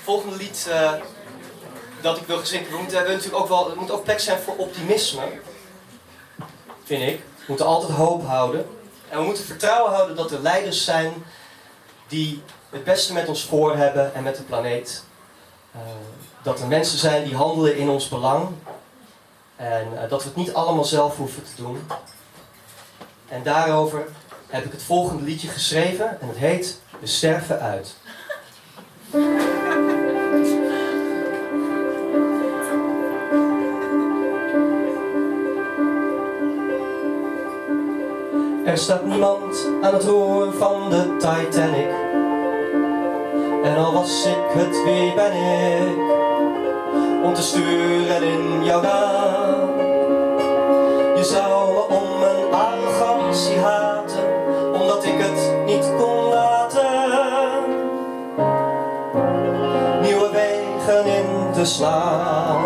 Volgende lied dat ik wil gezingen. Er moet ook plek zijn voor optimisme. Vind ik. We moeten altijd hoop houden. En we moeten vertrouwen houden dat er leiders zijn die het beste met ons voor hebben en met de planeet. Dat er mensen zijn die handelen in ons belang. En dat we het niet allemaal zelf hoeven te doen. En daarover heb ik het volgende liedje geschreven. En het heet We sterven uit. Er staat niemand aan het roer van de Titanic. En al was ik het, wie ben ik om te sturen in jouw naam? Je zou me om mijn arrogantie haten, omdat ik het niet kon laten nieuwe wegen in te slaan.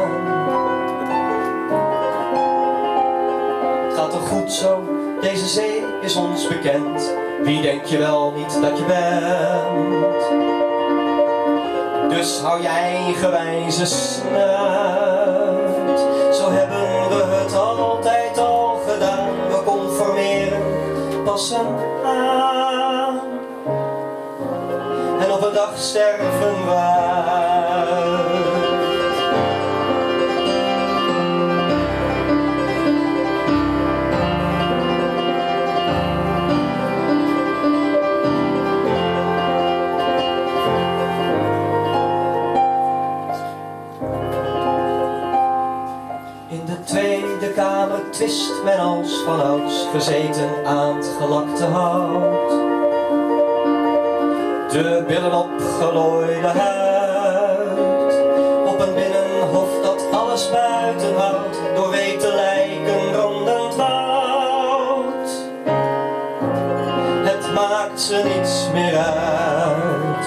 Het gaat toch goed zo, deze zee is ons bekend. Wie denk je wel niet dat je bent? Dus hou jij gewijze snuit. Zo hebben we het altijd al gedaan. We conformeren, passen aan. En op een dag sterven wij. Tweede Kamer twist men als vanouds, gezeten aan het gelakte hout. De billen opgelooide huid, op een binnenhof dat alles buiten houdt, door weten lijken brandend woud. Het maakt ze niets meer uit.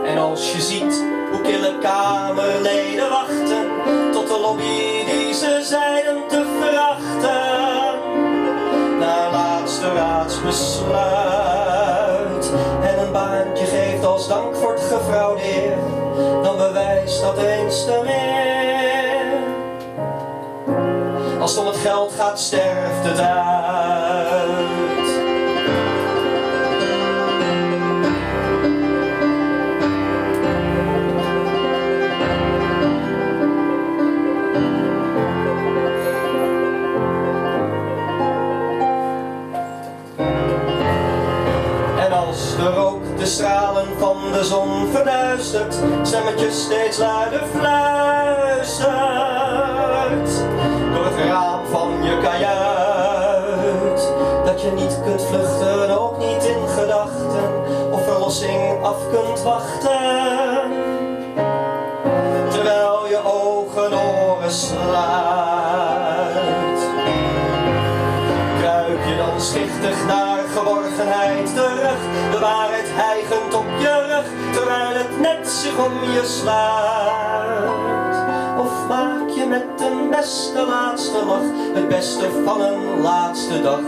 En als je ziet hoe kille kamerleden wachten tot de lobby die ze zeiden te verachten, naar laatste raadsbesluit, en een baantje geeft als dank voor het gefraudeerd, dan bewijst dat eens te meer. Als het om het geld gaat, sterft het uit. De rook, de stralen van de zon verduistert, stemmetjes steeds luider fluistert. Door het raam van je kajuit, dat je niet kunt vluchten, ook niet in gedachten, of verlossing af kunt wachten. Terwijl je ogen oren sluit, kruip je dan schichtig naar geborgenheid terug, de waarheid hijgend op je rug, terwijl het net zich om je sluit. Of maak je met een beste laatste lach het beste van een laatste dag,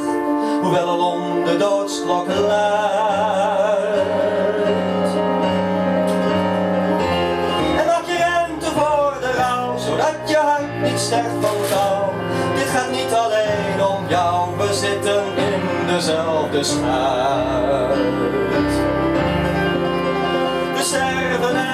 hoewel alom de doodsklok luidt. En maak je ruimte voor de rouw, zodat je hart niet sterft van kou. Dit gaat niet alleen om jou, we zitten in dezelfde schuit. We sterven uit.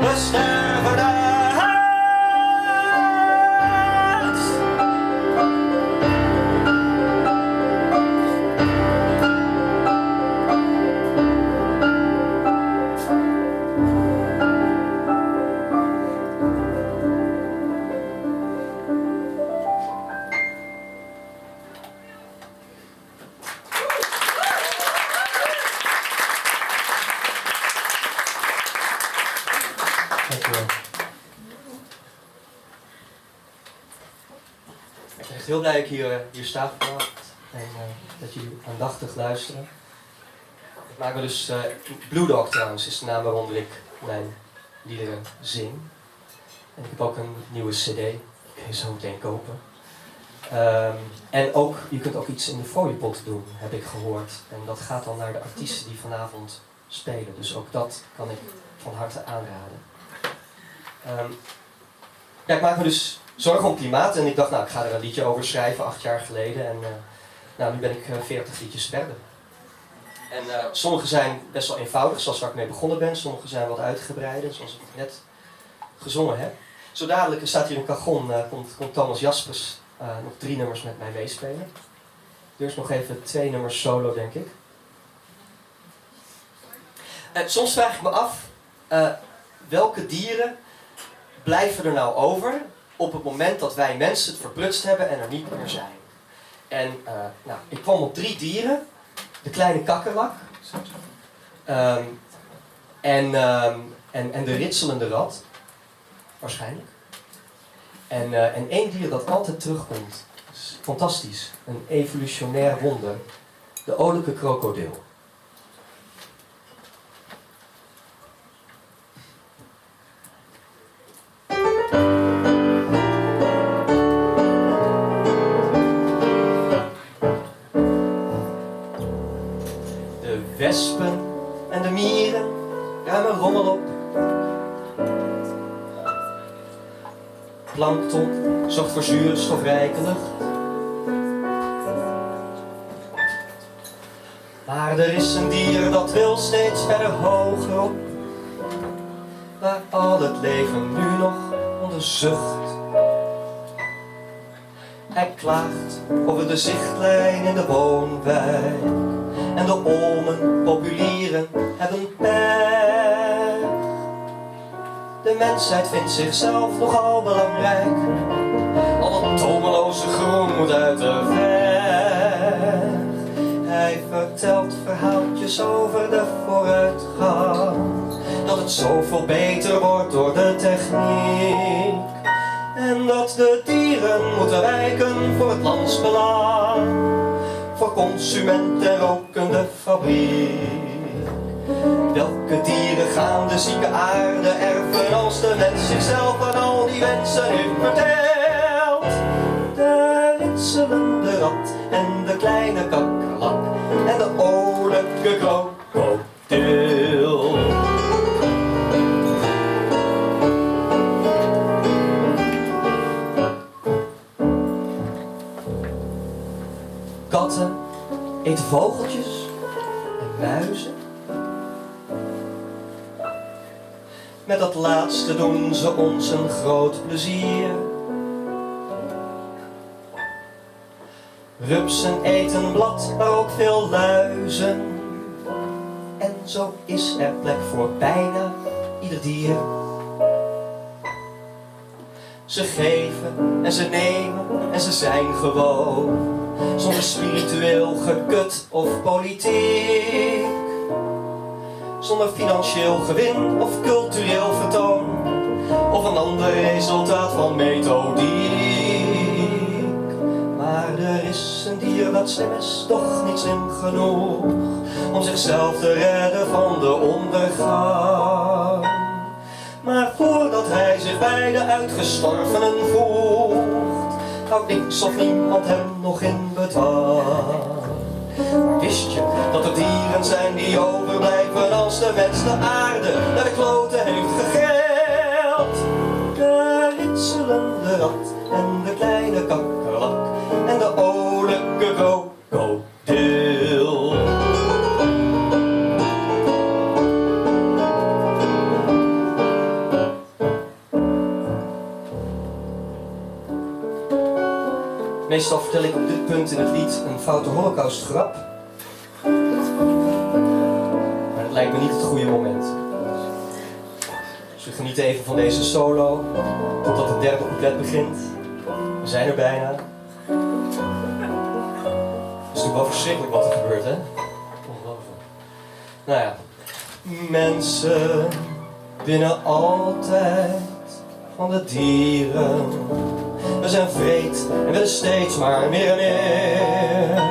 We sterven uit. ben echt heel blij dat ik hier sta vandaag en dat jullie aandachtig luisteren. Ik maak wel dus Blue Dog trouwens, is de naam waaronder ik mijn liederen zing. En ik heb ook een nieuwe cd, die kun je zo meteen kopen. En ook, je kunt ook iets in de fooiepot doen, heb ik gehoord. En dat gaat dan naar de artiesten die vanavond spelen. Dus ook dat kan ik van harte aanraden. Ja, ik maak me dus zorgen om klimaat en ik dacht, nou, ik ga er een liedje over schrijven, 8 jaar geleden. En nou, nu ben ik 40 liedjes verder. En sommige zijn best wel eenvoudig, zoals waar ik mee begonnen ben. Sommige zijn wat uitgebreider, zoals ik net gezongen heb. Zo dadelijk, er staat hier een cajon, komt Thomas Jaspers nog 3 nummers met mij meespelen. Dus nog even 2 nummers solo, denk ik. Soms vraag ik me af, welke dieren blijven er nou over op het moment dat wij mensen het verprutst hebben en er niet meer zijn. En nou, ik kwam op 3 dieren. De kleine kakkerlak. En de ritselende rat. Waarschijnlijk. En 1 dier dat altijd terugkomt. Dat is fantastisch. Een evolutionair wonder. De olijke krokodil. Wespen en de mieren ruimen rommel op. Plankton zorgt voor zuurstofrijke lucht. Maar er is een dier dat wil steeds verder hoger op, waar al het leven nu nog onder zucht. Hij klaagt over de zichtlijn in de woonwijk. En de olmen, populieren, hebben pech. De mensheid vindt zichzelf nogal belangrijk. Al dat tomeloze groen moet uit de weg. Hij vertelt verhaaltjes over de vooruitgang. Dat het zoveel beter wordt door de techniek. En dat de dieren moeten wijken voor het landsbelang. Voor consument en rokende fabriek. Welke dieren gaan de zieke aarde erven als de mens zichzelf aan al die wensen heeft verteld? De ritselende rat en de kleine kakkerlak en de olijke krokodil. Katten eten vogeltjes en muizen. Met dat laatste doen ze ons een groot plezier. Rupsen eten blad, maar ook veel luizen. En zo is er plek voor bijna ieder dier. Ze geven en ze nemen en ze zijn gewoon. Zonder spiritueel gekut of politiek. Zonder financieel gewin of cultureel vertoon. Of een ander resultaat van methodiek. Maar er is een dier dat slim is, toch niet slim genoeg. Om zichzelf te redden van de ondergang. Maar voordat hij zich bij de uitgestorvenen voegt, houdt niks of niemand hem nog in bedwang. Maar wist je dat er dieren zijn die overblijven als de mens de aarde naar de kloten heeft gegeld? De ritselende rat en de kleine kakkerlak en de olijke krokodil. Meestal vertel ik op dit punt in het lied een foute holocaustgrap. Maar het lijkt me niet het goede moment. Dus we genieten even van deze solo, totdat het derde couplet begint. We zijn er bijna. Het is natuurlijk wel verschrikkelijk wat er gebeurt, hè? Ongelooflijk. Nou ja. Mensen winnen altijd van de dieren. We zijn vreed en willen steeds maar meer en meer.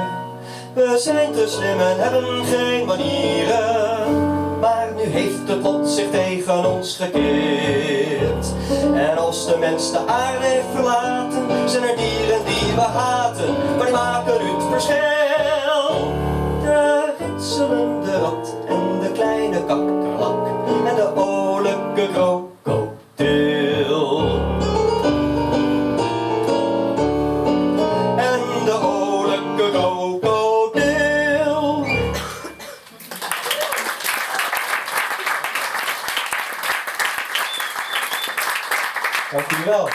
We zijn te slim en hebben geen manieren, maar nu heeft het lot zich tegen ons gekeerd. En als de mens de aarde heeft verlaten, zijn er dieren die we haten, maar die maken nu het verschil. De ritselende rat en de kleine kakkerlak en de olijke krokodil. En de olijke krokodil. Dank jullie wel.